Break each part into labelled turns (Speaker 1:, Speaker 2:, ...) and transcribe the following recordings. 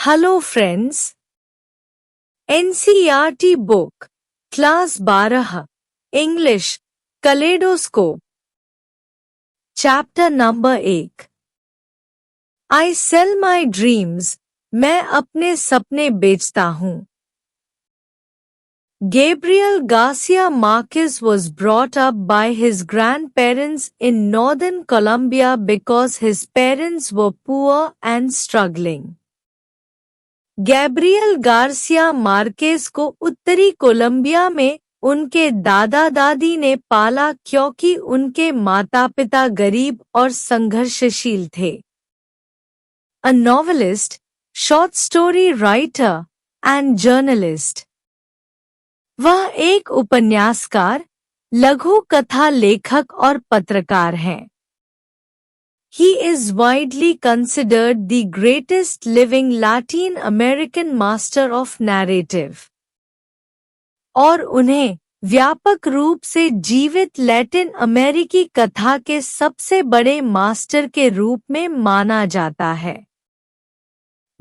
Speaker 1: Hello friends. NCERT book, Class 12, English, Kaleidoscope. Chapter number 8. I sell my dreams. मैं अपने सपने बेचता हूँ. Gabriel Garcia Marquez was brought up by his grandparents in northern Colombia because his parents were poor and struggling. Gabriel Garcia Marquez को उत्तरी Colombia में उनके दादा दादी ने पाला क्योंकि उनके माता पिता गरीब और संघर्षशील थे. A novelist, short story writer and journalist. वह एक उपन्यासकार, लघु कथा लेखक और पत्रकार हैं. He is widely considered the greatest living Latin American master of narrative. और उन्हें व्यापक रूप से जीवित लैटिन अमेरिकी कथा के सबसे बड़े मास्टर के रूप में माना जाता है.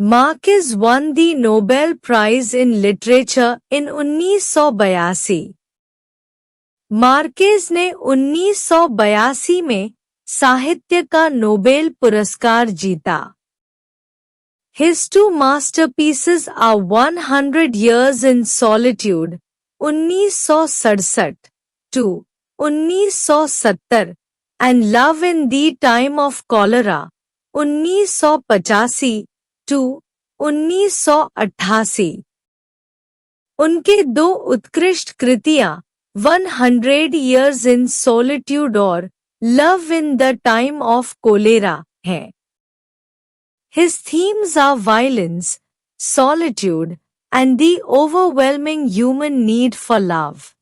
Speaker 1: Marquez won the Nobel Prize in Literature in 1982. Marquez ने 1982 में साहित्य का नोबेल पुरस्कार जीता. His two masterpieces are 100 Years in Solitude, 1967 to 1970 and Love in the Time of Cholera, 1985 to 1988. उनके दो उत्कृष्ट कृतियां 100 Years in Solitude और Love in the Time of Cholera है. His themes are violence, solitude, and the overwhelming human need for love.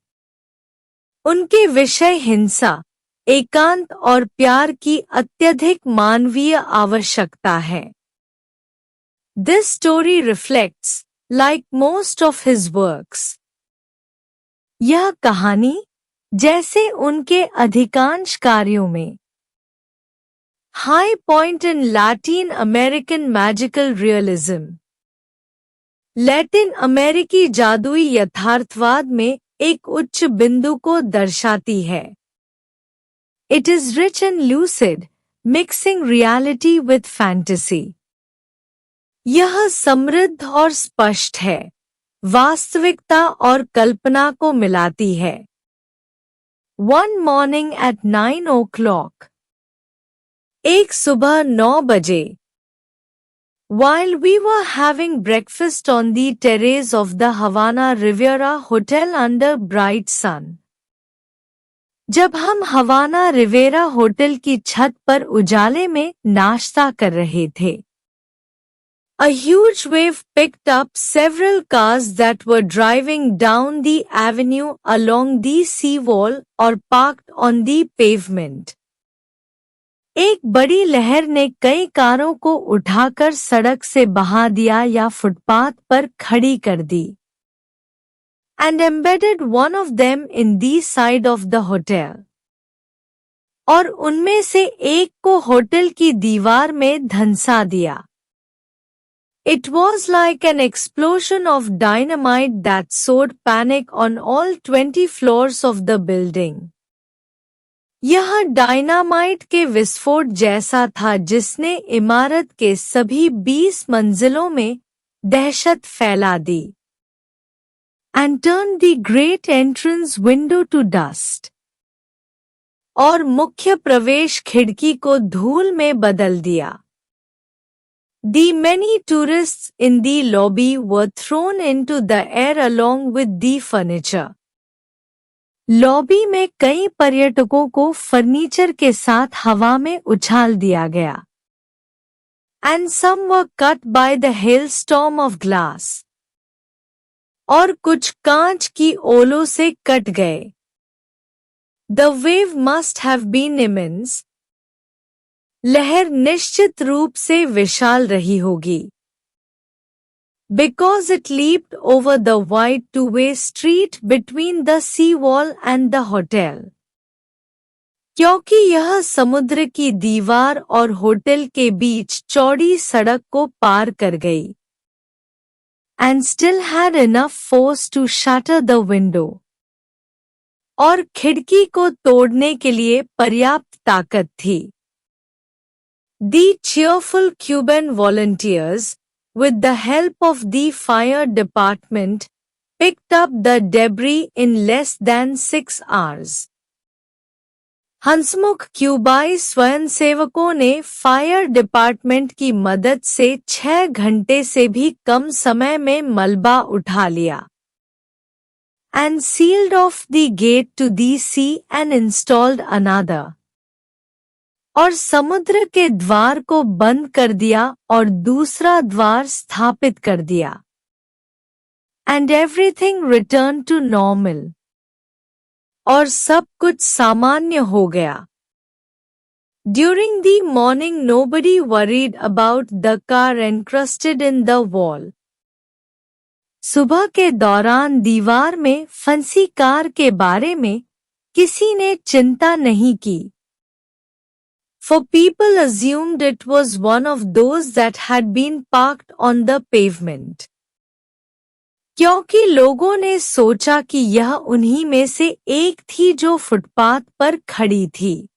Speaker 1: उनके विषय हिंसा, एकांत और प्यार की अत्यधिक मानवीय आवश्यकता है. This story reflects, like most of his works. यह कहानी जैसे उनके अधिकांश कार्यों में high point in Latin American magical realism. Latin अमेरिकी जादुई यथार्थवाद में एक उच्च बिंदु को दर्शाती है. It is rich and lucid, mixing reality with fantasy. यह समृद्ध और स्पष्ट है, वास्तविकता और कल्पना को मिलाती है. One morning at 9 o'clock. एक सुबह 9 बजे. While we were having breakfast on the terrace of the Havana Riviera Hotel under bright sun. जब हम हवाना रिवेरा होटल की छत पर उजाले में नाश्ता कर रहे थे. A huge wave picked up several cars that were driving down the avenue along the seawall or parked on the pavement. एक बड़ी लहर ने कई कारों को उठाकर सड़क से बहा दिया या फुटपाथ पर खड़ी कर दी. And embedded one of them in the side of the hotel. और उनमें से एक को होटल की दीवार में धंसा दिया. It was like an explosion of dynamite that sowed panic on all 20 floors of the building. यह डायनामाइट के विस्फोट जैसा था जिसने इमारत के सभी 20 मंजिलों में दहशत फैला दी. And turned the great entrance window to dust. और मुख्य प्रवेश खिड़की को धूल में बदल दिया. The many tourists in the lobby were thrown into the air along with the furniture. Lobby में कई पर्यटकों को फर्नीचर के साथ हवा में उछाल दिया गया. And some were cut by the hailstorm of glass. और कुछ कांच की ओलों से कट गए. The wave must have been immense. लहर निश्चित रूप से विशाल रही होगी. Because it leaped over the wide two-way street between the seawall and the hotel. क्योंकि यह समुद्र की दीवार और होटल के बीच चौड़ी सड़क को पार कर गई. and still had enough force to shatter the window. और खिड़की को तोड़ने के लिए पर्याप्त ताकत थी. The cheerful Cuban volunteers, with the help of the fire department, picked up the debris in less than 6 hours. हंसमुख क्यूबाई स्वयंसेवकों ने फायर डिपार्टमेंट की मदद से 6 घंटे से भी कम समय में मलबा उठा लिया. And sealed off the gate to the sea and installed another. और समुद्र के द्वार को बंद कर दिया और दूसरा द्वार स्थापित कर दिया. And everything returned to normal. और सब कुछ सामान्य हो गया. During the morning nobody worried about the car encrusted in the wall. सुबह के दौरान दीवार में फंसी कार के बारे में किसी ने चिंता नहीं की. For people assumed it was one of those that had been parked on the pavement. क्योंकि लोगों ने सोचा कि यह उन्हीं में से एक थी जो फुटपाथ पर खड़ी थी.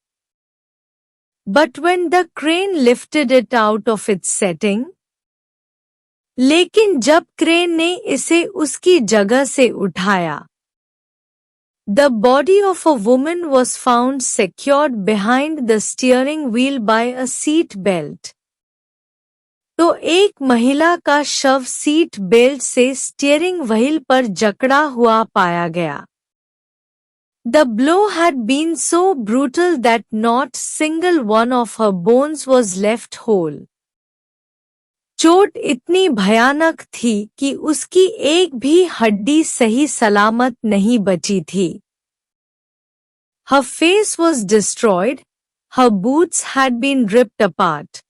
Speaker 1: But when the crane lifted it out of its setting, लेकिन जब क्रेन ने इसे उसकी जगह से उठाया, the body of a woman was found secured behind the steering wheel by a seat belt. तो एक महिला का शव सीट बेल्ट से स्टीयरिंग व्हील पर जकड़ा हुआ पाया गया. The blow had been so brutal that not single one of her bones was left whole. चोट इतनी भयानक थी कि उसकी एक भी हड्डी सही सलामत नहीं बची थी. Her face was destroyed, her boots had been ripped apart.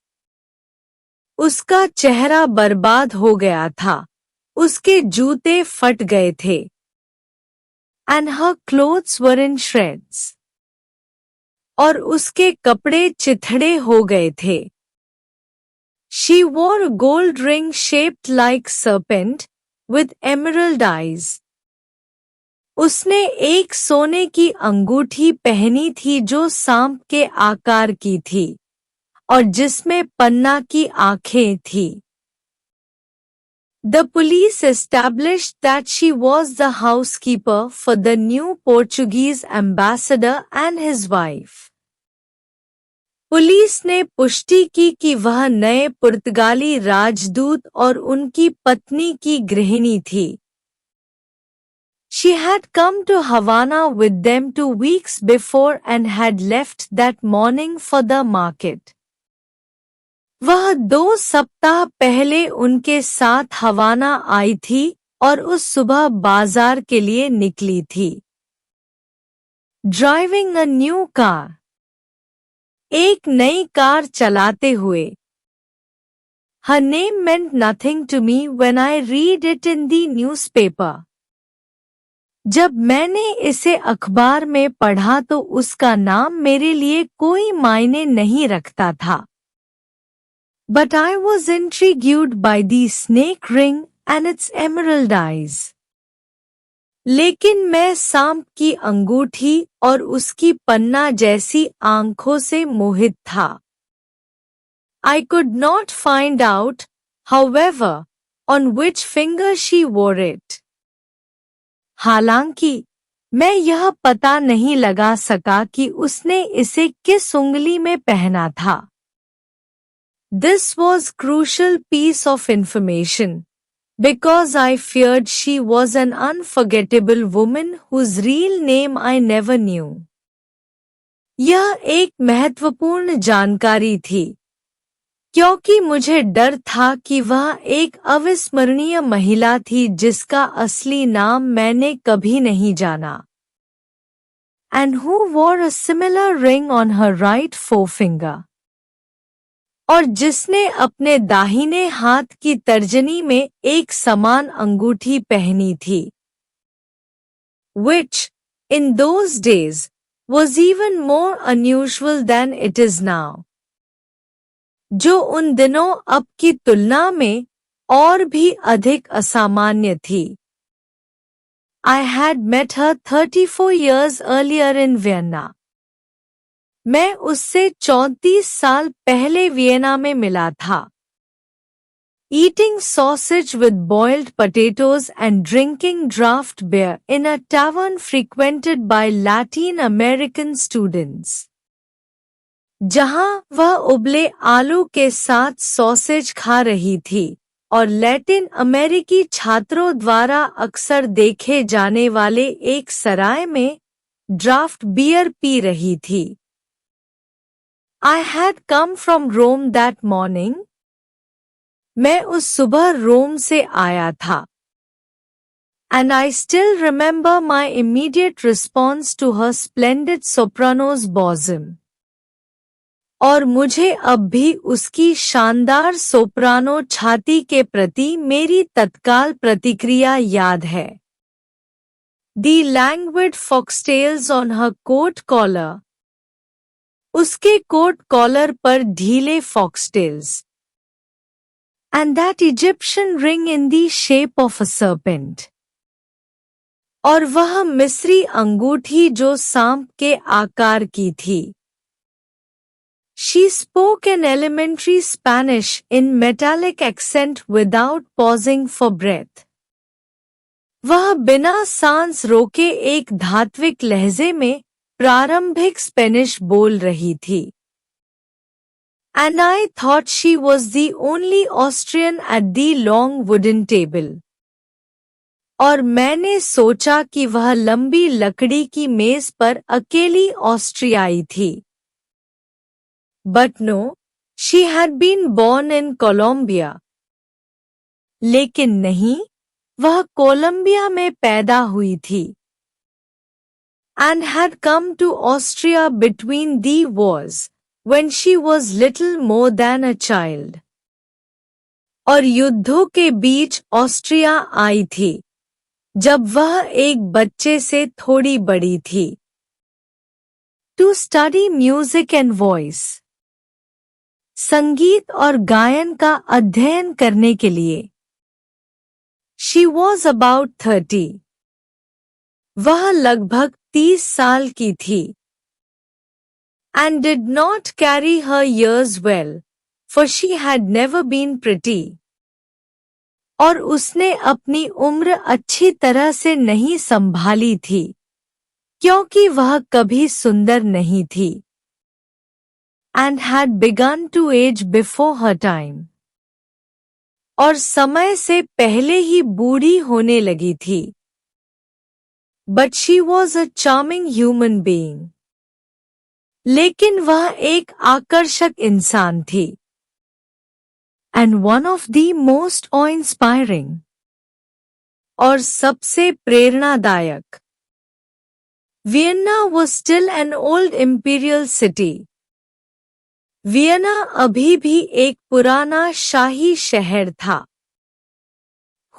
Speaker 1: उसका चेहरा बर्बाद हो गया था, उसके जूते फट गए थे. And her clothes were in shreds. और उसके कपड़े चिथड़े हो गए थे. She wore a gold ring shaped like serpent, with emerald eyes. उसने एक सोने की अंगूठी पहनी थी जो सांप के आकार की थी, और जिसमें पन्ना की आंखें थी. The police established that she was the housekeeper for the new Portuguese ambassador and his wife. Police ने पुष्टि की कि वह नए पुर्तगाली राजदूत और उनकी पत्नी की गृहिणी थी. She had come to Havana with them 2 weeks before and had left that morning for the market. वह 2 सप्ताह पहले उनके साथ हवाना आई थी और उस सुबह बाजार के लिए निकली थी. Driving a new car. एक नई कार चलाते हुए. Her name meant nothing to me when I read it in the newspaper. जब मैंने इसे अखबार में पढ़ा तो उसका नाम मेरे लिए कोई मायने नहीं रखता था. But I was intrigued by the snake ring and its emerald eyes. लेकिन मैं सांप की अंगूठी और उसकी पन्ना जैसी आंखों से मोहित था. I could not find out, however, on which finger she wore it. हालांकि मैं यह पता नहीं लगा सका कि उसने इसे किस उंगली में पहना था. This was crucial piece of information, because I feared she was an unforgettable woman whose real name I never knew. यह एक महत्वपूर्ण जानकारी थी, क्योंकि मुझे डर था कि वह एक अविस्मरणीय महिला थी जिसका असली नाम मैंने कभी नहीं जाना. And who wore a similar ring on her right forefinger. और जिसने अपने दाहिने हाथ की तर्जनी में एक समान अंगूठी पहनी थी. Which, in those days, was even more unusual than it is now. जो उन दिनों अब की तुलना में और भी अधिक असामान्य थी। I had met her 34 years earlier in Vienna. मैं उससे 34 साल पहले वियना में मिला था। Eating sausage with boiled potatoes and drinking draft beer in a tavern frequented by Latin American students. जहां वह उबले आलू के साथ सॉसेज खा रही थी और लैटिन अमेरिकी छात्रों द्वारा अक्सर देखे जाने वाले एक सराय में ड्राफ्ट बियर पी रही थी। I had come from Rome that morning. मैं उस सुबह रोम से आया था। And I still remember my immediate response to her splendid soprano's bosom. और मुझे अब भी उसकी शानदार सोप्रानो छाती के प्रति मेरी तत्काल प्रतिक्रिया याद है। The languid foxtails on her coat collar. उसके कोट कॉलर पर ढीले फॉक्सटेल्स। And that Egyptian ring in the shape of a serpent. और वह मिस्री अंगूठी जो सांप के आकार की थी। She spoke an elementary Spanish in metallic accent without pausing for breath. वह बिना सांस रोके एक धात्विक लहजे में प्रारंभिक स्पेनिश बोल रही थी। And I thought she was the only Austrian at the long wooden table. और मैंने सोचा कि वह लंबी लकड़ी की मेज पर अकेली ऑस्ट्रियाई थी। But no, she had been born in Colombia. लेकिन नहीं, वह कोलंबिया में पैदा हुई थी। And had come to Austria between the wars. When she was little more than a child. और युद्धों के बीच ऑस्ट्रिया आई थी, जब वह एक बच्चे से थोड़ी बड़ी थी। To study music and voice. संगीत और गायन का अध्ययन करने के लिए। She was about 30. वह लगभग 30 साल की थी। And did not carry her years well, for she had never been pretty. और उसने अपनी उम्र अच्छी तरह से नहीं संभाली थी, क्योंकि वह कभी सुंदर नहीं थी। And had begun to age before her time. और समय से पहले ही बूढ़ी होने लगी थी। But she was a charming human being. लेकिन वह एक आकर्षक इंसान थी। And one of the most awe-inspiring. और सबसे प्रेरणादायक। Vienna was still an old imperial city. Vienna अभी भी एक पुराना शाही शहर था।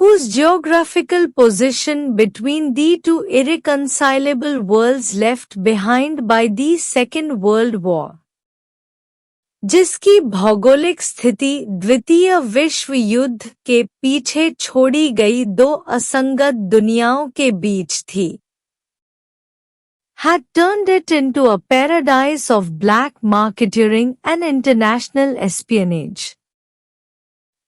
Speaker 1: Whose geographical position between the two irreconcilable worlds left behind by the Second World War. जिसकी भौगोलिक स्थिति द्वितीय विश्व युद्ध के पीछे छोड़ी गई दो असंगत दुनियाओं के बीच थी। Had turned it into a paradise of black marketeering and international espionage.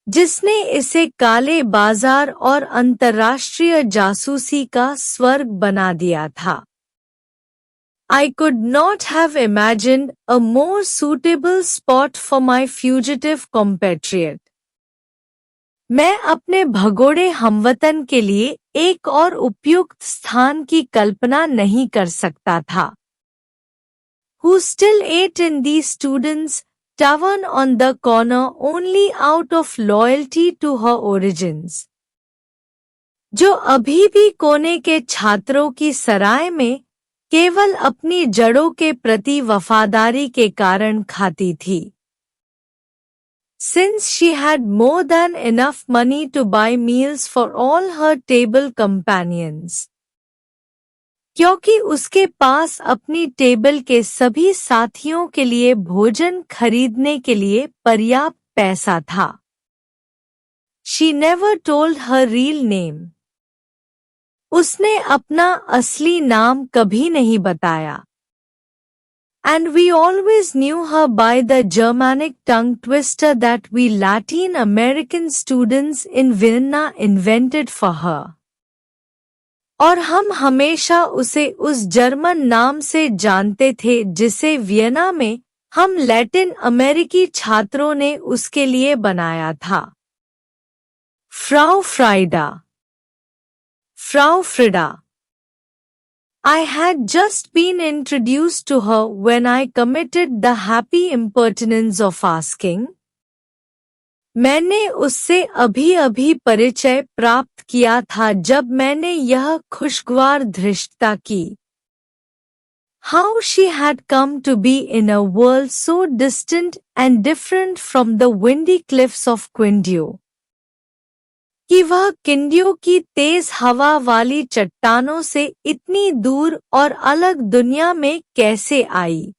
Speaker 1: जिसने इसे काले बाजार और अंतर्राष्ट्रीय जासूसी का स्वर्ग बना दिया था। I could not have imagined a more suitable spot for my fugitive compatriot. मैं अपने भगोड़े हमवतन के लिए एक और उपयुक्त स्थान की कल्पना नहीं कर सकता था। Who still ate in the students' tavern on the corner only out of loyalty to her origins. जो अभी भी कोने के छात्रों की सराय में केवल अपनी जड़ों के प्रति वफादारी के कारण खाती थी। Since she had more than enough money to buy meals for all her table companions. क्योंकि उसके पास अपनी टेबल के सभी साथियों के लिए भोजन खरीदने के लिए पर्याप्त पैसा था। She never told her real name. उसने अपना असली नाम कभी नहीं बताया. And we always knew her by the Germanic tongue twister that we Latin American students in Vienna invented for her. और हम हमेशा उसे उस जर्मन नाम से जानते थे जिसे वियना में हम लैटिन अमेरिकी छात्रों ने उसके लिए बनाया था. Frau Frieda. Frau Frida. I had just been introduced to her when I committed the happy impertinence of asking. मैंने उससे अभी परिचय प्राप्त किया था जब मैंने यह खुशगवार धृष्टता की. How she had come to be in a world so distant and different from the windy cliffs of Quindio. कि वह किंडियो की तेज हवा वाली चट्टानों से इतनी दूर और अलग दुनिया में कैसे आई.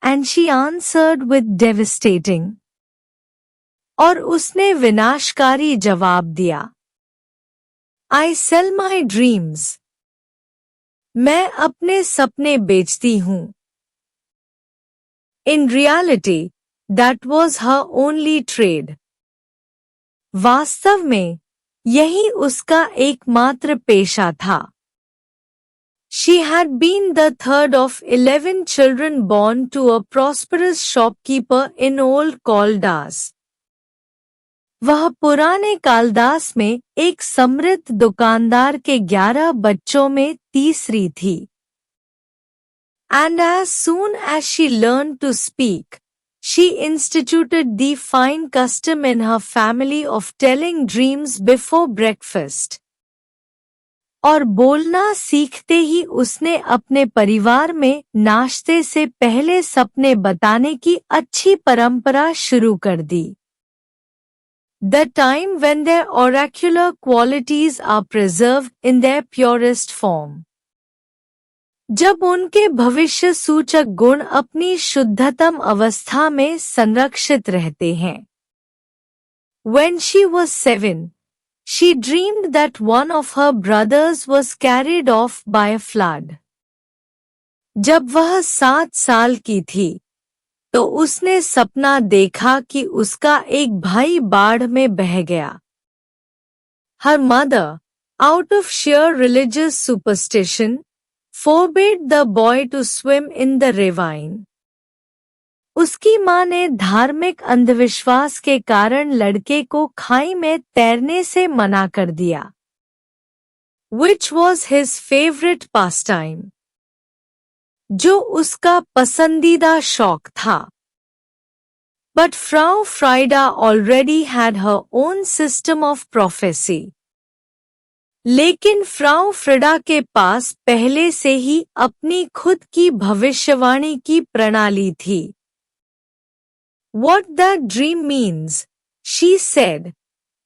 Speaker 1: And she answered with devastating. और उसने विनाशकारी जवाब दिया. I sell my dreams. मैं अपने सपने बेचती हूँ. In reality, that was her only trade. वास्तव में यही उसका एकमात्र पेशा था. She had been the third of 11 children born to a prosperous shopkeeper in old Caldas. वह पुराने कालदास में एक समृद्ध दुकानदार के 11 बच्चों में तीसरी थी. And as soon as she learned to speak, she instituted the fine custom in her family of telling dreams before breakfast. और बोलना सीखते ही उसने अपने परिवार में नाश्ते से पहले सपने बताने की अच्छी परंपरा शुरू कर दी. The time when their oracular qualities are preserved in their purest form. जब उनके भविष्य सूचक गुण अपनी शुद्धतम अवस्था में संरक्षित रहते हैं. When she was 7, she dreamed that one of her brothers was carried off by a flood. जब वह 7 साल की थी, तो उसने सपना देखा कि उसका एक भाई बाढ़ में बह गया. Her mother, out of sheer religious superstition, forbade the boy to swim in the ravine. उसकी माँ ने धार्मिक अंधविश्वास के कारण लड़के को खाई में तैरने से मना कर दिया. Which was his favorite pastime. जो उसका पसंदीदा शौक था. But Frau Frieda already had her own system of prophecy. लेकिन फ्राउ फ्रिडा के पास पहले से ही अपनी खुद की भविष्यवाणी की प्रणाली थी. What that dream means, she said,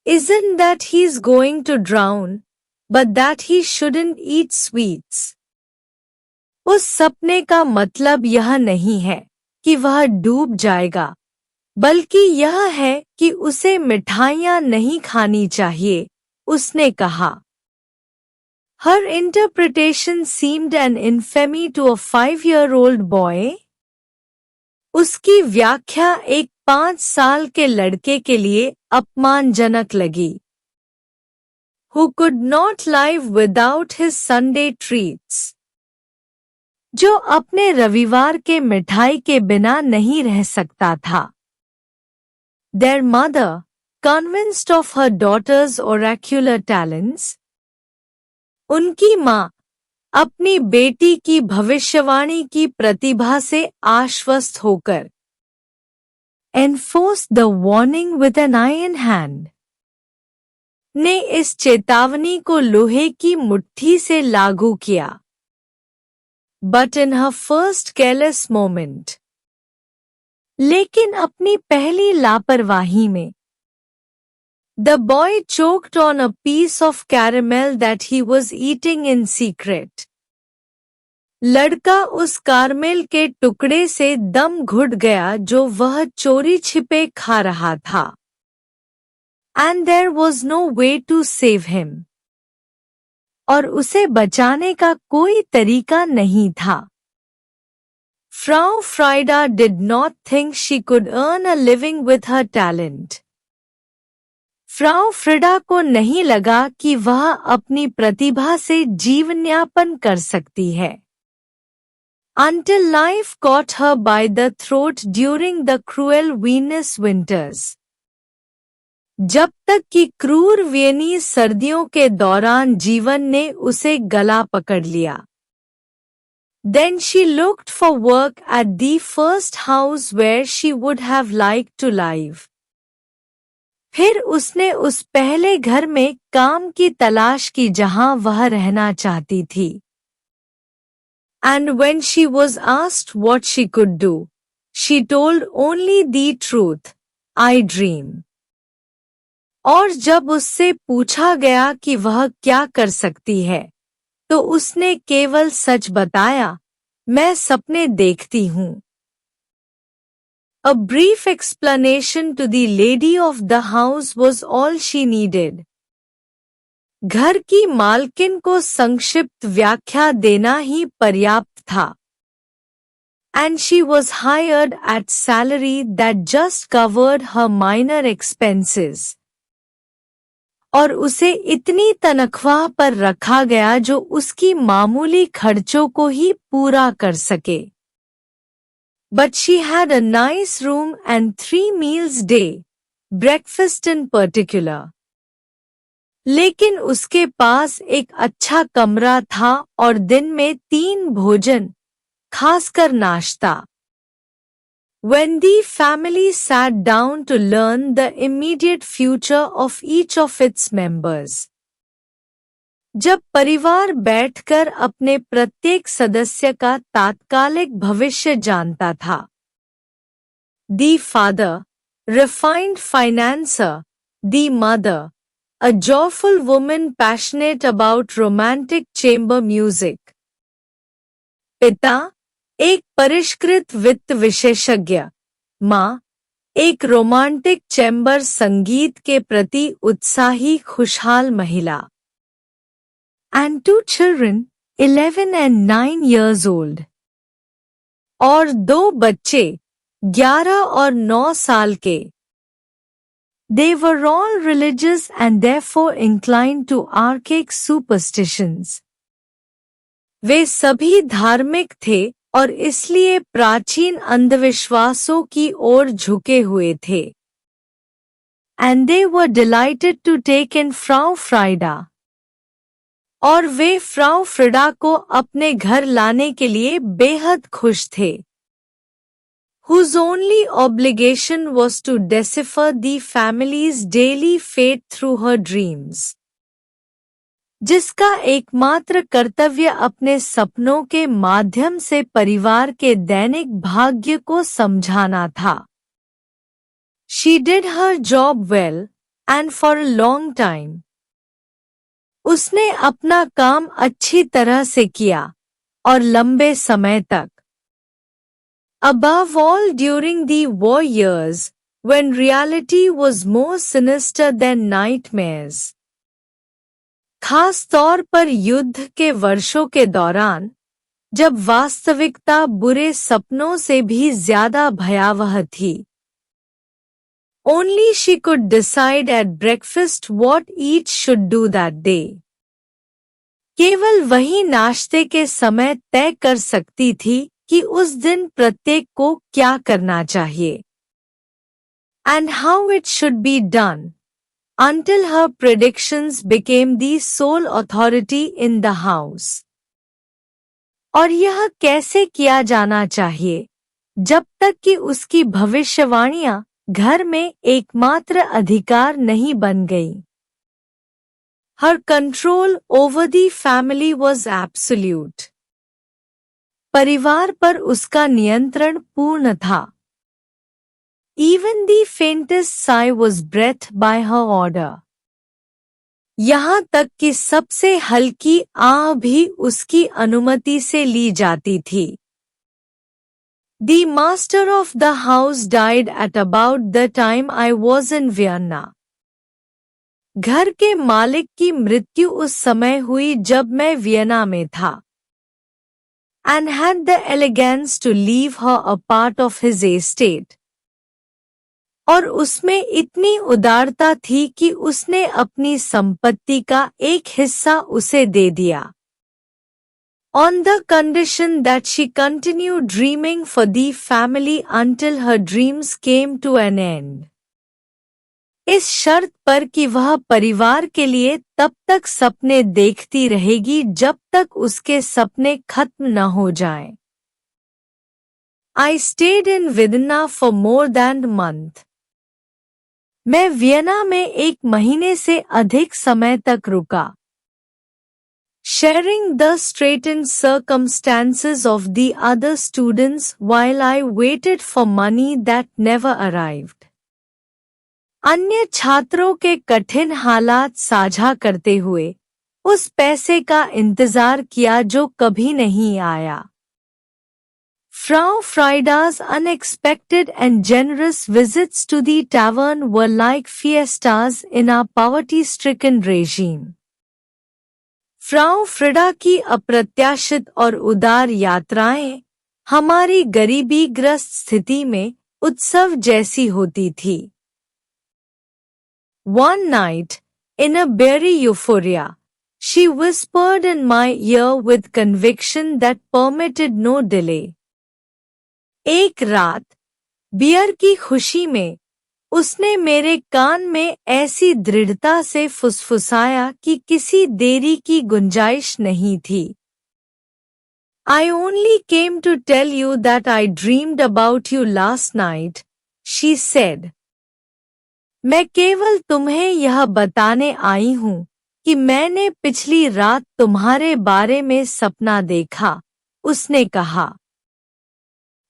Speaker 1: isn't that he's going to drown, but that he shouldn't eat sweets. उस सपने का मतलब यह नहीं है कि वह डूब जाएगा, बल्कि यह है कि उसे मिठाइयाँ नहीं खानी चाहिए, उसने कहा. Her interpretation seemed an infamy to a 5-year-old boy. उसकी व्याख्या एक 5 साल के लड़के के लिए अपमानजनक लगी. Who could not live without his Sunday treats. जो अपने रविवार के मिठाई के बिना नहीं रह सकता था. Their mother, convinced of her daughter's oracular talents, उनकी माँ अपनी बेटी की भविष्यवाणी की प्रतिभा से आश्वस्त होकर enforced the warning with an iron hand. ने इस चेतावनी को लोहे की मुट्ठी से लागू किया. But in her first careless moment. लेकिन अपनी पहली लापरवाही में the boy choked on a piece of caramel that he was eating in secret. लड़का उस कारमेल के टुकड़े से दम घुट गया जो वह चोरी छिपे खा रहा था. and there was no way to save him. और उसे बचाने का कोई तरीका नहीं था. Frau Frida did not think she could earn a living with her talent. Frau फ्रिडा को नहीं लगा कि वह अपनी प्रतिभा से जीवनयापन कर सकती है. Until life caught her by the throat during the cruel Venus winters. जब तक कि क्रूर वियनी सर्दियों के दौरान जीवन ने उसे गला पकड़ लिया. Then she looked for work at the first house where she would have liked to live. फिर उसने उस पहले घर में काम की तलाश की जहां वह रहना चाहती थी. And when she was asked what she could do, she told only the truth, I dream. और जब उससे पूछा गया कि वह क्या कर सकती है, तो उसने केवल सच बताया, मैं सपने देखती हूँ. A brief explanation to the lady of the house was all she needed. घर की मालकिन को संक्षिप्त व्याख्या देना ही पर्याप्त था. And she was hired at salary that just covered her minor expenses. और उसे इतनी तनख्वाह पर रखा गया जो उसकी मामूली खर्चों को ही पूरा कर सके. But she had a nice room and 3 meals day, breakfast in particular. लेकिन उसके पास एक अच्छा कमरा था और दिन में 3 भोजन, खासकर नाश्ता. When the family sat down to learn the immediate future of each of its members. जब परिवार बैठकर अपने प्रत्येक सदस्य का तात्कालिक भविष्य जानता था. The father, refined financier, the mother, a joyful woman passionate about romantic chamber music. पिता, एक परिष्कृत वित्त विशेषज्ञ, माँ, एक रोमांटिक चैम्बर संगीत के प्रति उत्साही खुशहाल महिला. And 2 children, 11 and 9 years old. और 2 बच्चे, 11 और 9 साल के. They were all religious and therefore inclined to archaic superstitions. वे सभी धार्मिक थे और इसलिए प्राचीन अंधविश्वासों की ओर झुके हुए थे. And they were delighted to take in Frau Frida. और वे फ्राउ फ्रिडा को अपने घर लाने के लिए बेहद खुश थे. Whose only obligation was to decipher the family's daily fate through her dreams. जिसका एकमात्र कर्तव्य अपने सपनों के माध्यम से परिवार के दैनिक भाग्य को समझाना था. She did her job well, and for a long time. उसने अपना काम अच्छी तरह से किया और लंबे समय तक. Above all during the war years, when reality was more sinister than nightmares. खास तौर पर युद्ध के वर्षों के दौरान, जब वास्तविकता बुरे सपनों से भी ज्यादा भयावह थी. Only she could decide at breakfast what each should do that day. केवल वही नाश्ते के समय तय कर सकती थी कि उस दिन प्रत्येक को क्या करना चाहिए. And how it should be done, until her predictions became the sole authority in the house. और यह कैसे किया जाना चाहिए, जब तक कि उसकी भविष्यवाणियां घर में एकमात्र अधिकार नहीं बन गई. Her control over the family was absolute. परिवार पर उसका नियंत्रण पूर्ण था. Even the faintest sigh was breathed by her order. यहाँ तक कि सबसे हल्की आह भी उसकी अनुमति से ली जाती थी. The master of the house died at about the time I was in Vienna. घर के मालिक की मृत्यु उस समय हुई जब मैं वियना में था, and had the elegance to leave her a part of his estate. और उसमें इतनी उदारता थी कि उसने अपनी संपत्ति का एक हिस्सा उसे दे दिया, on the condition that she continued dreaming for the family until her dreams came to an end. इस शर्त पर कि वह परिवार के लिए तब तक सपने देखती रहेगी जब तक उसके सपने खत्म न हो जाएं। I stayed in Vienna for more than a month. मैं वियना में 1 महीने से अधिक समय तक रुका, sharing the straitened circumstances of the other students while I waited for money that never arrived. अन्य छात्रों के कठिन हालात साझा करते हुए उस पैसे का इंतजार किया जो कभी नहीं आया। Frau Frieda's unexpected and generous visits to the tavern were like fiestas in our poverty-stricken regime. Frau फ्रिडा की अप्रत्याशित और उदार यात्राएं हमारी गरीबीग्रस्त स्थिति में उत्सव जैसी होती थी। One night, in a beery euphoria, she whispered in my ear with conviction that permitted no delay. एक रात, बियर की खुशी में, उसने मेरे कान में ऐसी दृढ़ता से फुसफुसाया कि किसी देरी की गुंजाइश नहीं थी। I only came to tell you that I dreamed about you last night, she said. मैं केवल तुम्हें यह बताने आई हूँ कि मैंने पिछली रात तुम्हारे बारे में सपना देखा, उसने कहा।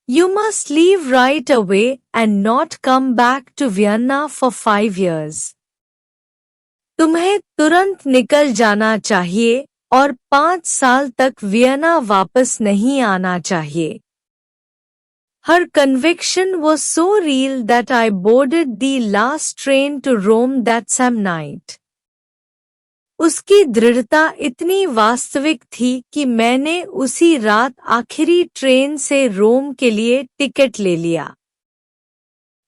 Speaker 1: You must leave right away and not come back to Vienna for 5 years. तुम्हें तुरंत निकल जाना चाहिए और 5 साल तक वियना वापस नहीं आना चाहिए। Her conviction was so real that I boarded the last train to Rome that same night. उसकी दृढ़ता इतनी वास्तविक थी कि मैंने उसी रात आखिरी ट्रेन से रोम के लिए टिकट ले लिया।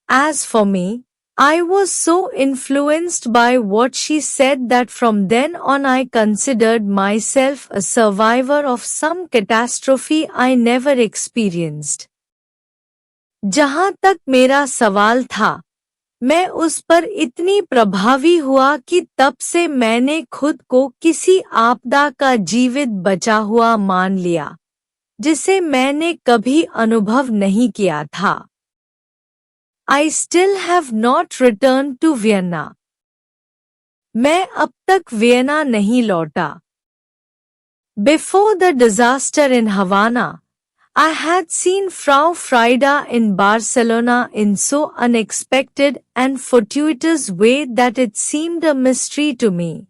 Speaker 1: As for me, I was so influenced by what she said that from then on I considered myself a survivor of some catastrophe I never experienced. जहाँ तक मेरा सवाल था, मैं उस पर इतनी प्रभावी हुआ कि तब से मैंने खुद को किसी आपदा का जीवित बचा हुआ मान लिया, जिसे मैंने कभी अनुभव नहीं किया था। I still have not returned to Vienna. मैं अब तक वियना नहीं लौटा। Before the disaster in Havana, I had seen Frau Frieda in Barcelona in so unexpected and fortuitous way that it seemed a mystery to me.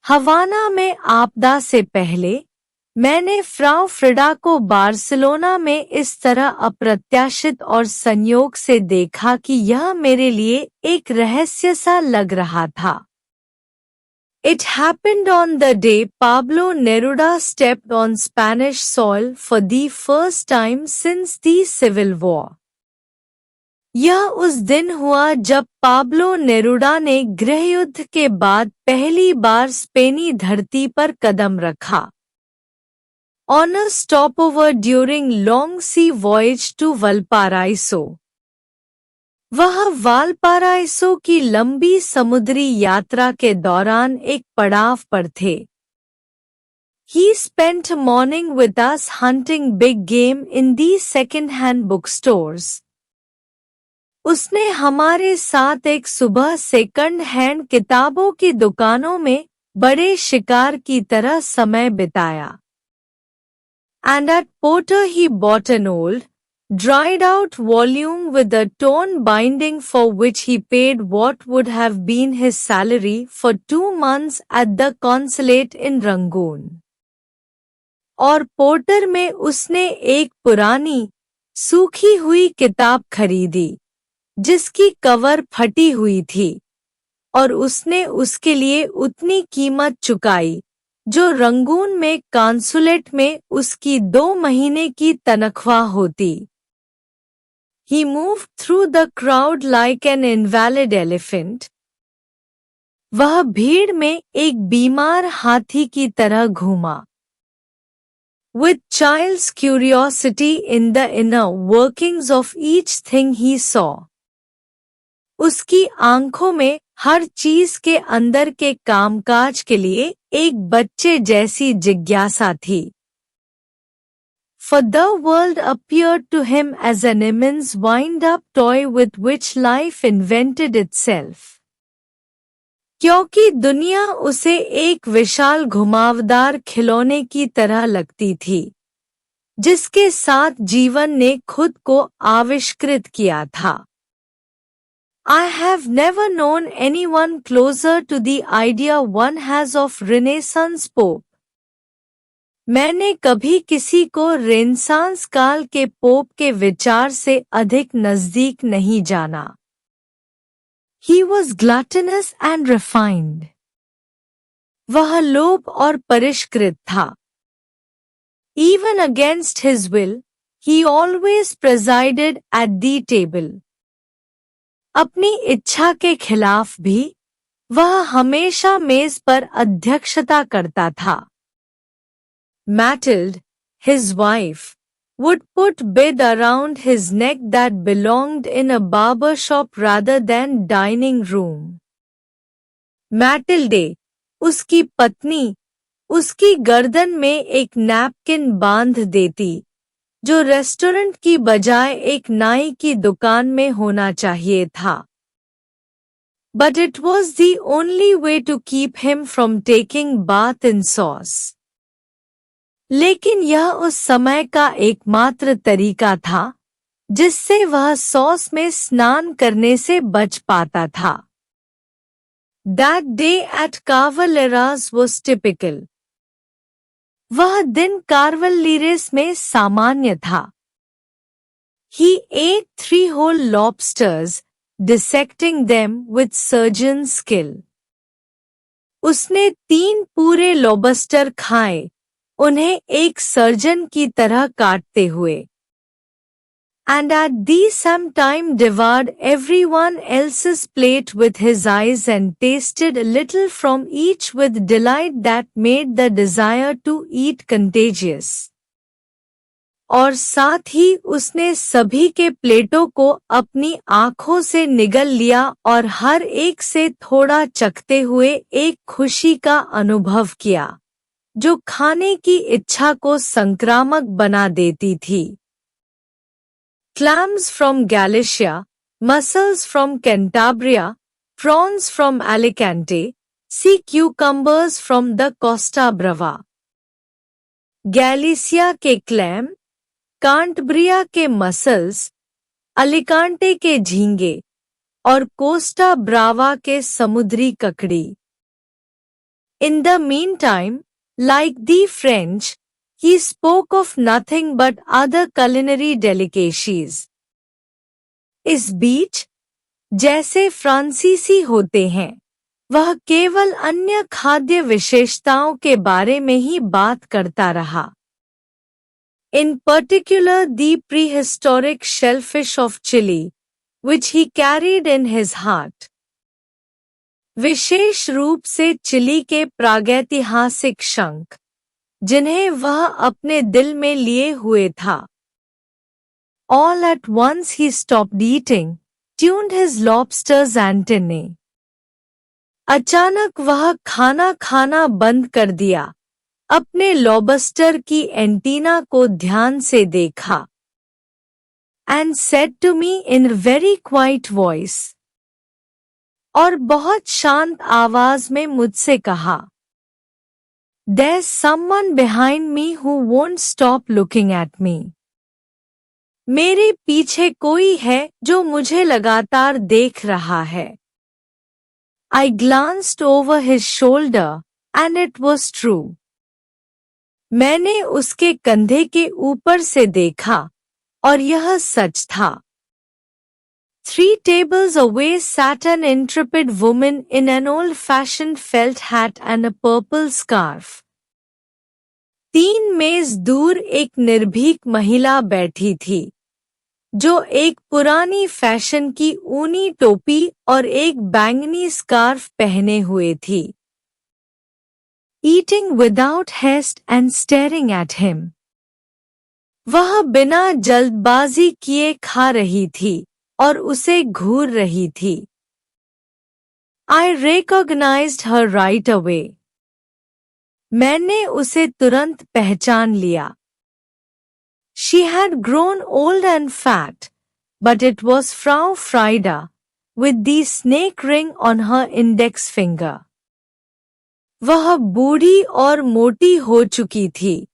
Speaker 1: हवाना में आपदा से पहले, मैंने फ्राउ फ्रिडा को बार्सिलोना में इस तरह अप्रत्याशित और संयोग से देखा कि यह मेरे लिए एक रहस्य सा लग रहा था। It happened on the day Pablo Neruda stepped on Spanish soil for the first time since the Civil War. यह उस दिन हुआ जब पाब्लो नेरुडा ने गृहयुद्ध के बाद पहली बार स्पेनी धरती पर कदम रखा। On a stopover during long sea voyage to Valparaiso. वह वालपाराइसो की लंबी समुद्री यात्रा के दौरान एक पड़ाव पर थे। He spent a morning with us hunting big game in the second-hand bookstores. उसने हमारे साथ एक सुबह सेकंड हैंड किताबों की दुकानों में बड़े शिकार की तरह समय बिताया। And at Porter he bought an old, dried-out volume with a torn binding for which he paid what would have been his salary for 2 months at the consulate in Rangoon. और पोर्टर में उसने एक पुरानी, सूखी हुई किताब खरीदी, जिसकी कवर फटी हुई थी, और उसने उसके लिए उतनी कीमत चुकाई जो रंगून में कांसुलेट में उसकी 2 महीने की तनख्वाह होती। He moved through the crowd like an invalid elephant. वह भीड़ में एक बीमार हाथी की तरह घूमा। With child's curiosity in the inner workings of each thing he saw. उसकी आंखों में हर चीज के अंदर के कामकाज के लिए एक बच्चे जैसी जिज्ञासा थी। For the world appeared to him as an immense wind-up toy with which life invented itself. क्योंकि दुनिया उसे एक विशाल घुमावदार खिलौने की तरह लगती थी, जिसके साथ जीवन ने खुद को आविष्कृत किया था। I have never known anyone closer to the idea one has of Renaissance Pope. मैंने कभी किसी को रेनेसांस काल के पोप के विचार से अधिक नजदीक नहीं जाना। He was gluttonous and refined. वह लोभ और परिष्कृत था। Even against his will, he always presided at the table. अपनी इच्छा के खिलाफ भी वह हमेशा मेज पर अध्यक्षता करता था। Mathilde, his wife, would put bead around his neck that belonged in a barber shop rather than dining room. Mathilde, उसकी पत्नी, उसकी गर्दन में एक नैपकिन बांध देती, जो रेस्टोरेंट की बजाय एक नाई की दुकान में होना चाहिए था। But it was the only way to keep him from taking bath in sauce. लेकिन यह उस समय का एकमात्र तरीका था जिससे वह सॉस में स्नान करने से बच पाता था। That day at Cavalieras was typical. वह दिन कार्वलीरेस में सामान्य था। He ate 3 whole lobsters, dissecting them with surgeon's skill. उसने 3 पूरे लॉबस्टर खाए, उन्हें एक सर्जन की तरह काटते हुए। And at the same time devoured everyone else's plate with his eyes and tasted a little from each with delight that made the desire to eat contagious. और साथ ही उसने सभी के प्लेटों को अपनी आँखों से निगल लिया और हर एक से थोड़ा चखते हुए एक खुशी का अनुभव किया, जो खाने की इच्छा को संक्रामक बना देती थी। Clams from Galicia, mussels from Cantabria, prawns from Alicante, sea cucumbers from the Costa Brava. Galicia के क्लैम, कांटब्रिया के मसल्स, अलिकांटे के झींगे और कोस्टा ब्रावा के समुद्री ककड़ी। In the meantime, like the French, he spoke of nothing but other culinary delicacies. इस बीच, जैसे फ्रांसीसी होते हैं, वह केवल अन्य खाद्य विशेषताओं के बारे में ही बात करता रहा। In particular the prehistoric shellfish of Chile, which he carried in his heart. विशेष रूप से चिली के प्रागैतिहासिक शंख, जिन्हें वह अपने दिल में लिए हुए था। All at once he stopped eating, tuned his lobster's antennae. अचानक वह खाना खाना बंद कर दिया, अपने लॉबस्टर की एंटीना को ध्यान से देखा। And said to me in a very quiet voice. और बहुत शांत आवाज में मुझसे कहा, There's someone behind me who won't stop looking at me. मेरे पीछे कोई है जो मुझे लगातार देख रहा है। I glanced over his shoulder, and it was true. मैंने उसके कंधे के ऊपर से देखा, और यह सच था। 3 tables away sat an intrepid woman in an old-fashioned felt hat and a purple scarf. 3 मेज दूर एक निर्भीक महिला बैठी थी, जो एक पुरानी फैशन की ऊनी टोपी और एक बैंगनी स्कार्फ पहने हुए थी. Eating without haste and staring at him. वह बिना जल्दबाजी किए खा रही थी और उसे घूर रही थी. I recognized her right away. मैंने उसे तुरंत पहचान लिया. She had grown old and fat, but it was Frau Frieda, with the snake ring on her index finger. वह बूढ़ी और मोटी हो चुकी थी,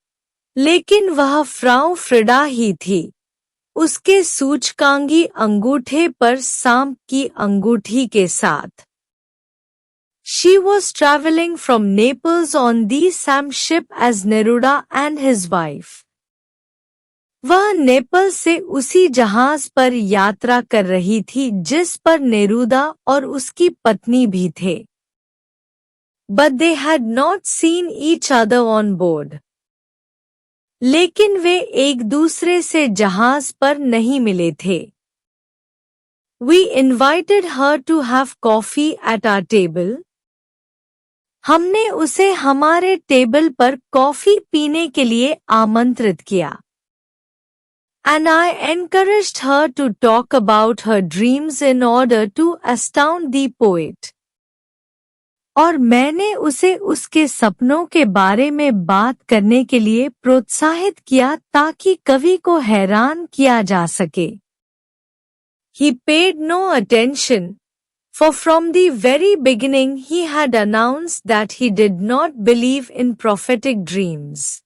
Speaker 1: लेकिन वह फ्राउ फ्रिडा ही थी, उसके सूचकांगी अंगूठे पर सांप की अंगूठी के साथ. She was traveling from Naples on the same ship as Neruda and his wife. वह नेपल से उसी जहाज पर यात्रा कर रही थी जिस पर नेरुदा और उसकी पत्नी भी थे. But they had not seen each other on board. लेकिन वे एक दूसरे से जहाज पर नहीं मिले थे. We invited her to have coffee at our table. हमने उसे हमारे टेबल पर कॉफी पीने के लिए आमंत्रित किया. And I encouraged her to talk about her dreams in order to astound the poet. और मैंने उसे उसके सपनों के बारे में बात करने के लिए प्रोत्साहित किया ताकि कवि को हैरान किया जा सके. He paid no attention, for from the very beginning he had announced that he did not believe in prophetic dreams.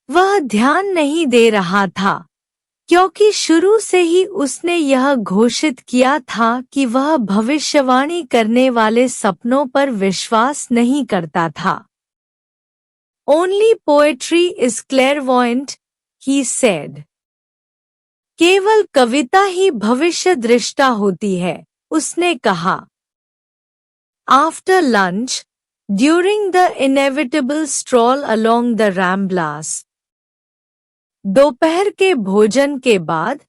Speaker 1: वह ध्यान नहीं दे रहा था, क्योंकि शुरू से ही उसने यह घोषित किया था कि वह भविष्यवाणी करने वाले सपनों पर विश्वास नहीं करता था. Only poetry is clairvoyant, he said. केवल कविता ही भविष्य दृष्टा होती है, उसने कहा. After lunch, during the inevitable stroll along the Ramblas. दोपहर के भोजन के बाद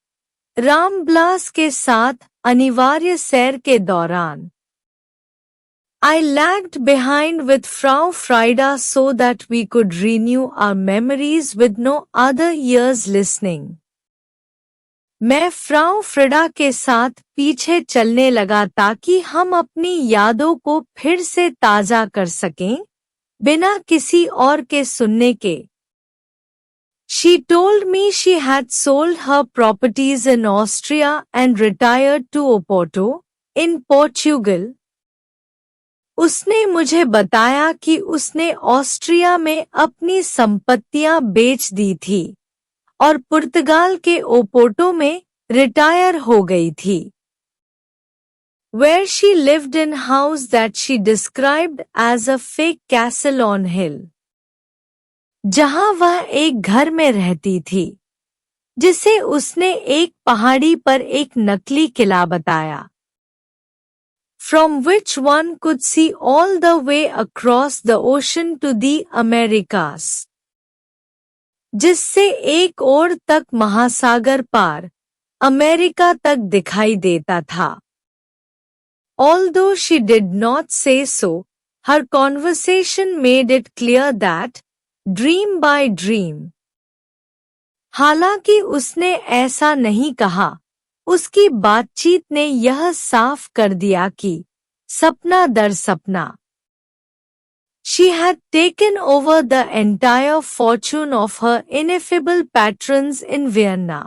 Speaker 1: रामब्लास के साथ अनिवार्य सैर के दौरान I lagged behind with Frau Frieda so that we could renew our memories with no other ears listening. मैं फ्राउ फ्रिडा के साथ पीछे चलने लगा ताकि हम अपनी यादों को फिर से ताज़ा कर सकें, बिना किसी और के सुनने के. She told me she had sold her properties in Austria and retired to Oporto, in Portugal. उसने मुझे बताया कि उसने ऑस्ट्रिया में अपनी संपत्तियां बेच दी थी और पुर्तगाल के ओपोर्टो में रिटायर हो गई थी. Where she lived in house that she described as a fake castle on hill. जहां वह एक घर में रहती थी, जिसे उसने एक पहाड़ी पर एक नकली किला बताया. From which one could see all the way across the ocean to the Americas. जिससे एक ओर तक महासागर पार, अमेरिका तक दिखाई देता था. Although she did not say so, her conversation made it clear that, dream bye dream. हालांकि उसने ऐसा नहीं कहा, उसकी बातचीत ने यह साफ कर दिया कि सपना दर सपना. She had taken over the entire fortune of her ineffable patrons in Vienna.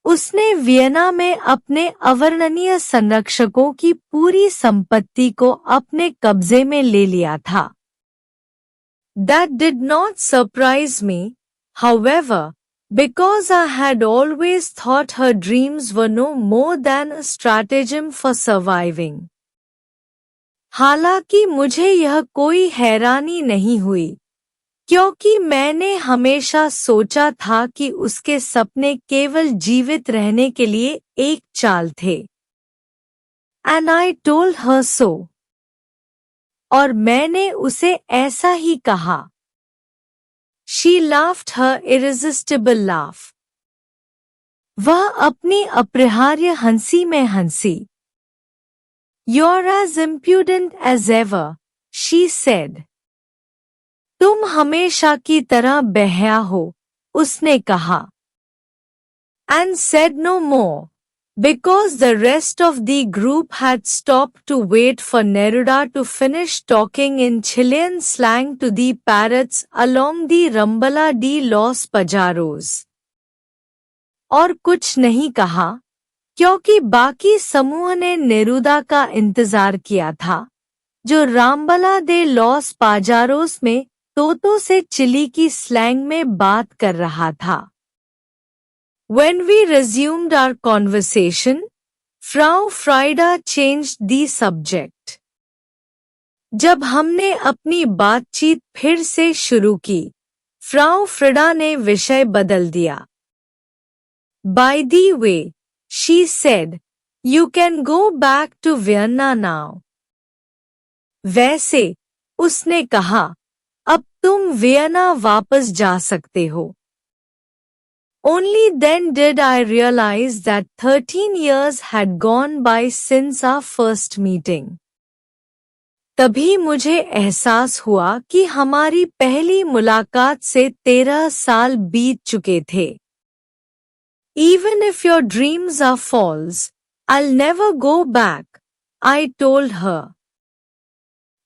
Speaker 1: उसने वियना में अपने अवर्णनीय संरक्षकों की पूरी संपत्ति को अपने कब्जे में ले लिया था. That did not surprise me, however, because I had always thought her dreams were no more than a stratagem for surviving. हालांकि मुझे यह कोई हैरानी नहीं हुई, क्योंकि मैंने हमेशा सोचा था कि उसके सपने केवल जीवित रहने के लिए एक चाल थे। And I told her so. और मैंने उसे ऐसा ही कहा। She laughed her irresistible laugh. वह अपनी अपरिहार्य हंसी में हंसी। You're as impudent as ever, she said. तुम हमेशा की तरह बेहया हो, उसने कहा। And said no more, because the rest of the group had stopped to wait for Neruda to finish talking in Chilean slang to the parrots along the Rambala de los Pajaros. और कुछ नहीं कहा, क्योंकि बाकी समूह ने Neruda का इंतजार किया था, जो रामबला दे लॉस पाजारोस में तोतों से चिली की स्लैंग में बात कर रहा था। When we resumed our conversation, Frau Frida changed the subject. जब हमने अपनी बातचीत फिर से शुरू की, फ्राउ फ्रिडा ने विषय बदल दिया। By the way, she said, you can go back to Vienna now. वैसे, उसने कहा, अब तुम वियना वापस जा सकते हो। Only then did I realize that 13 years had gone by since our first meeting. तभी मुझे एहसास हुआ कि हमारी पहली मुलाकात से 13 साल बीत चुके थे। Even if your dreams are false, I'll never go back, I told her.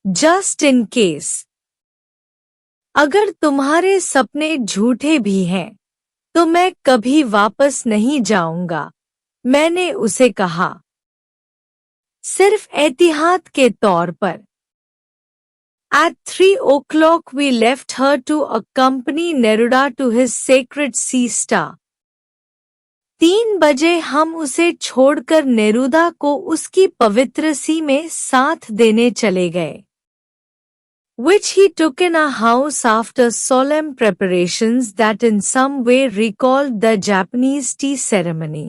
Speaker 1: Just in case. अगर तुम्हारे सपने झूठे भी हैं, तो मैं कभी वापस नहीं जाऊंगा, मैंने उसे कहा। सिर्फ एहतियात के तौर पर। At 3 o'clock we left her to accompany Neruda to his sacred siesta. 3 बजे हम उसे छोड़कर नेरुदा को उसकी पवित्र सी में साथ देने चले गए, which he took in a house after solemn preparations that in some way recalled the Japanese tea ceremony.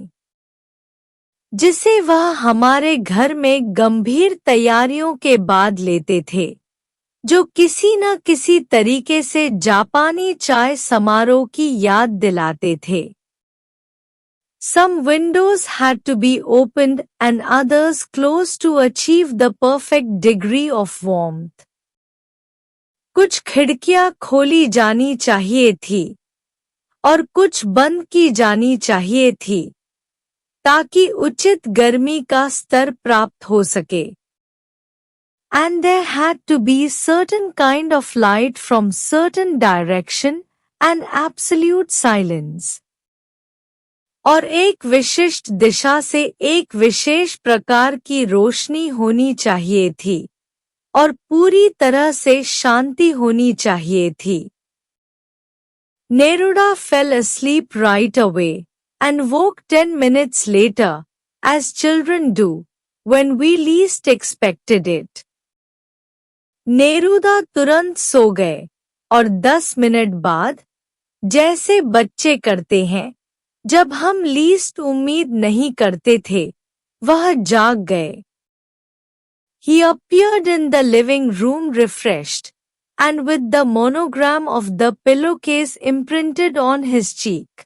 Speaker 1: जिसे वह हमारे घर में गंभीर तैयारियों के बाद लेते थे, जो किसी न किसी तरीके से जापानी चाय समारोह की याद दिलाते थे। Some windows had to be opened and others closed to achieve the perfect degree of warmth. कुछ खिड़कियां खोली जानी चाहिए थी और कुछ बंद की जानी चाहिए थी, ताकि उचित गर्मी का स्तर प्राप्त हो सके। And there had to be certain kind of light from certain direction and absolute silence. और एक विशिष्ट दिशा से एक विशेष प्रकार की रोशनी होनी चाहिए थी, और पूरी तरह से शांति होनी चाहिए थी। Neruda fell asleep right away and woke 10 minutes later, as children do, when we least expected it. Neruda तुरंत सो गए और 10 मिनट बाद, जैसे बच्चे करते हैं, जब हम लीस्ट उम्मीद नहीं करते थे, वह जाग गए। He appeared in the living room refreshed, and with the monogram of the pillowcase imprinted on his cheek.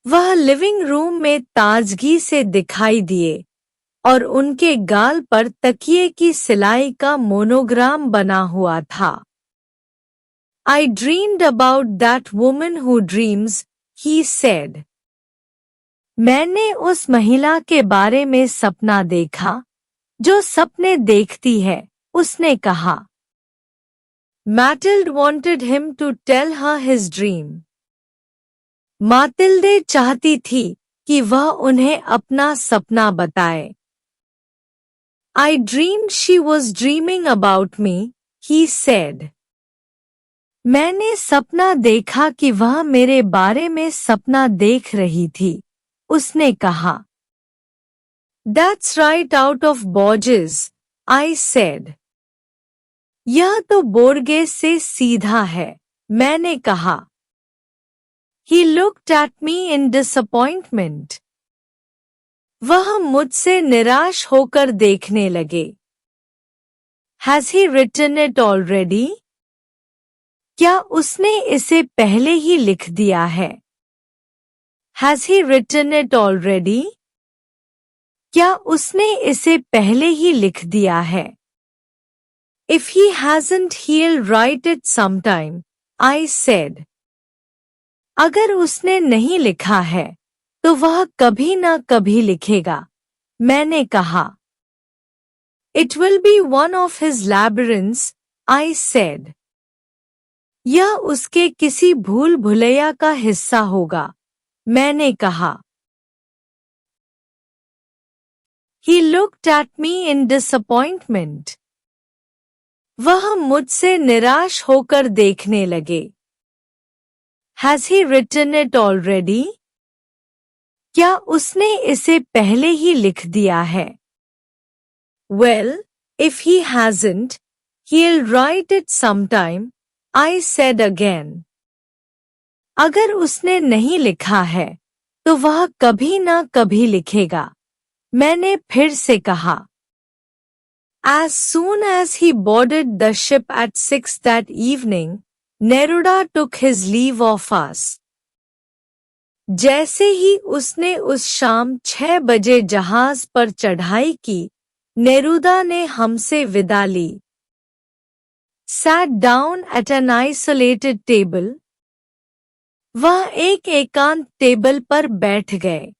Speaker 1: वह लिविंग रूम में ताजगी से दिखाई दिए, और उनके गाल पर तकिए की सिलाई का मोनोग्राम बना हुआ था। I dreamed about that woman who dreams, he said. मैंने उस महिला के बारे में सपना देखा, जो सपने देखती है, उसने कहा। Mathilde wanted him to tell her his dream. मातिल्दे चाहती थी कि वह उन्हें अपना सपना बताए। I dreamed she was dreaming about me, he said. मैंने सपना देखा कि वह मेरे बारे में सपना देख रही थी, उसने कहा। That's right out of Borges, I said. यह तो बोर्गे से सीधा है, मैंने कहा। He looked at me in disappointment. वह मुझसे निराश होकर देखने लगे। Has he written it already? क्या उसने इसे पहले ही लिख दिया है? Has he written it already? क्या उसने इसे पहले ही लिख दिया है? If he hasn't, he'll write it sometime, I said. अगर उसने नहीं लिखा है, तो वह कभी ना कभी लिखेगा, मैंने कहा। It will be one of his labyrinths, I said. यह उसके किसी भूल भुलैया का हिस्सा होगा, मैंने कहा। He looked at me in disappointment. वह मुझसे निराश होकर देखने लगे। Has he written it already? क्या उसने इसे पहले ही लिख दिया है? Well, if he hasn't, he'll write it sometime, I said again. अगर उसने नहीं लिखा है, तो वह कभी ना कभी लिखेगा, मैंने फिर से कहा। As soon as he boarded the ship at 6 that evening, Neruda took his leave of us. जैसे ही उसने उस शाम 6 बजे जहाज पर चढ़ाई की, नेरुदा ने हमसे विदा ली। Sat down at an isolated table. वह एक एकांत टेबल पर बैठ गए।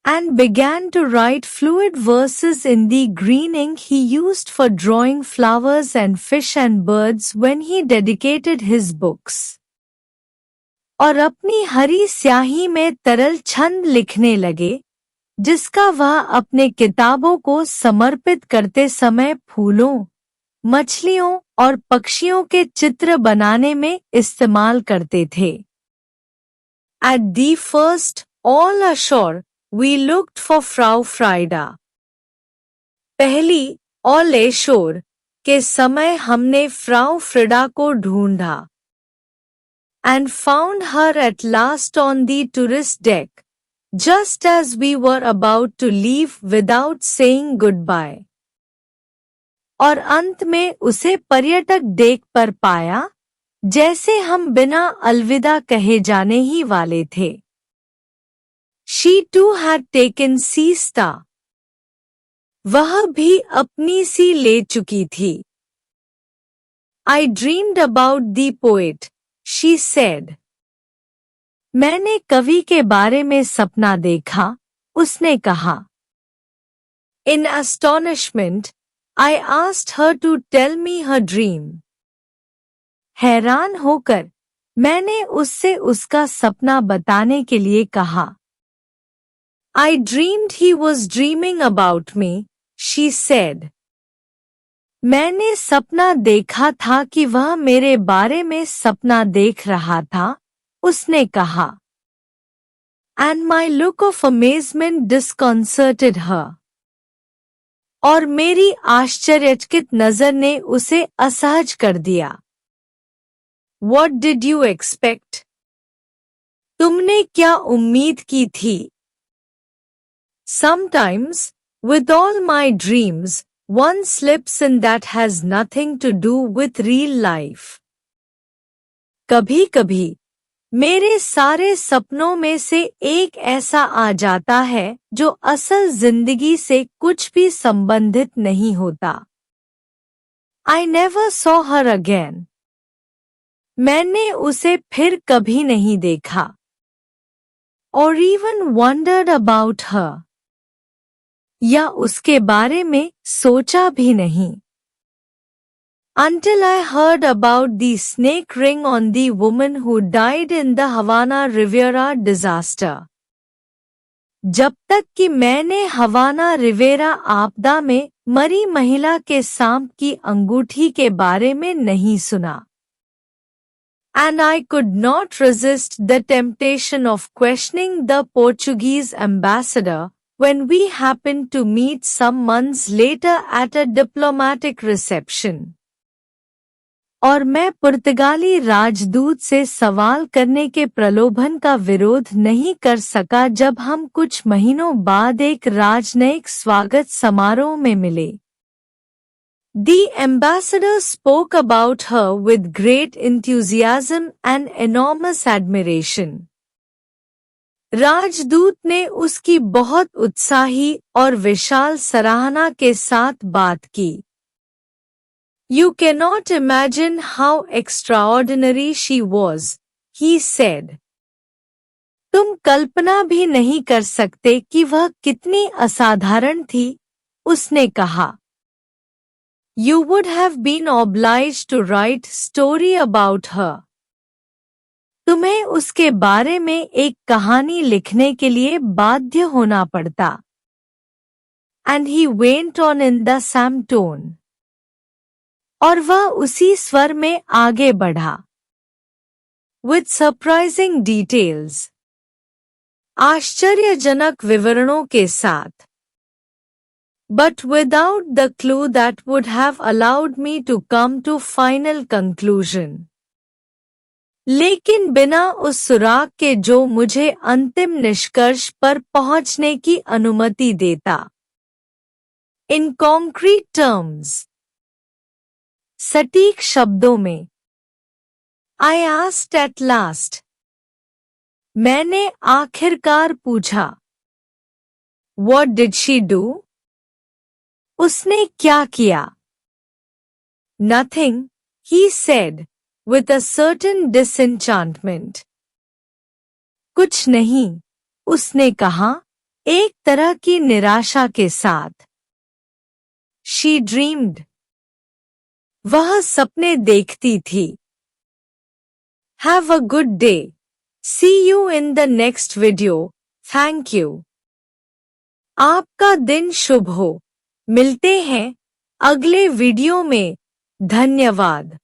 Speaker 1: And began to write fluid verses in the green ink he used for drawing flowers and fish and birds when he dedicated his books. और अपनी हरी स्याही में तरल छंद लिखने लगे, जिसका वह अपने किताबों को समर्पित करते समय फूलों, मछलियों और पक्षियों के चित्र बनाने में इस्तेमाल करते थे। At the first, all ashore, we looked for Frau Frida. पहली ऑल एशोर के समय हमने फ्राउ फ्रिडा को ढूंढा। And found her at last on the tourist deck, just as we were about to leave without saying goodbye. और अंत में उसे पर्यटक डेक पर पाया, जैसे हम बिना अलविदा कहे जाने ही वाले थे। She too had taken siesta. वह भी अपनी सी ले चुकी थी। I dreamed about the poet, she said. मैंने कवि के बारे में सपना देखा, उसने कहा। In astonishment, I asked her to tell me her dream. हैरान होकर, मैंने उससे उसका सपना बताने के लिए कहा। I dreamed he was dreaming about me, she said. मैंने सपना देखा था कि वह मेरे बारे में सपना देख रहा था, उसने कहा। And my look of amazement disconcerted her. और मेरी आश्चर्यचकित नजर ने उसे असहज कर दिया। What did you expect? तुमने क्या उम्मीद की थी? Sometimes, with all my dreams, one slips in that has nothing to do with real life. कभी-कभी, मेरे सारे सपनों में से एक ऐसा आ जाता है जो असल जिंदगी से कुछ भी संबंधित नहीं होता। I never saw her again. मैंने उसे फिर कभी नहीं देखा। Or even wondered about her. या उसके बारे में सोचा भी नहीं। Until I heard about the snake ring on the woman who died in the Havana Riviera disaster. जब तक कि मैंने हवाना रिवेरा आपदा में मरी महिला के सांप की अंगूठी के बारे में नहीं सुना। And I could not resist the temptation of questioning the Portuguese ambassador when we happened to meet some months later at a diplomatic reception. और मैं पुर्तगाली राजदूत से सवाल करने के प्रलोभन का विरोध नहीं कर सका जब हम कुछ महीनों बाद एक राजनयिक स्वागत समारोह में मिले। The ambassador spoke about her with great enthusiasm and enormous admiration. राजदूत ने उसकी बहुत उत्साही और विशाल सराहना के साथ बात की। You cannot imagine how extraordinary she was, he said. तुम कल्पना भी नहीं कर सकते कि वह कितनी असाधारण थी, उसने कहा। You would have been obliged to write story about her. तुम्हें उसके बारे में एक कहानी लिखने के लिए बाध्य होना पड़ता। And he went on in the same tone. और वह उसी स्वर में आगे बढ़ा। With surprising details. आश्चर्यजनक विवरणों के साथ। But without the clue that would have allowed me to come to final conclusion. लेकिन बिना उस सुराग के जो मुझे अंतिम निष्कर्ष पर पहुंचने की अनुमति देता। In concrete terms. सटीक शब्दों में। I asked at last. मैंने आखिरकार पूछा। What did she do? उसने क्या किया? Nothing, he said, with a certain disenchantment. कुछ नहीं, उसने कहा, एक तरह की निराशा के साथ। She dreamed. वह सपने देखती थी। Have a good day. See you in the next video. Thank you. आपका दिन शुभ हो। मिलते हैं अगले वीडियो में। धन्यवाद।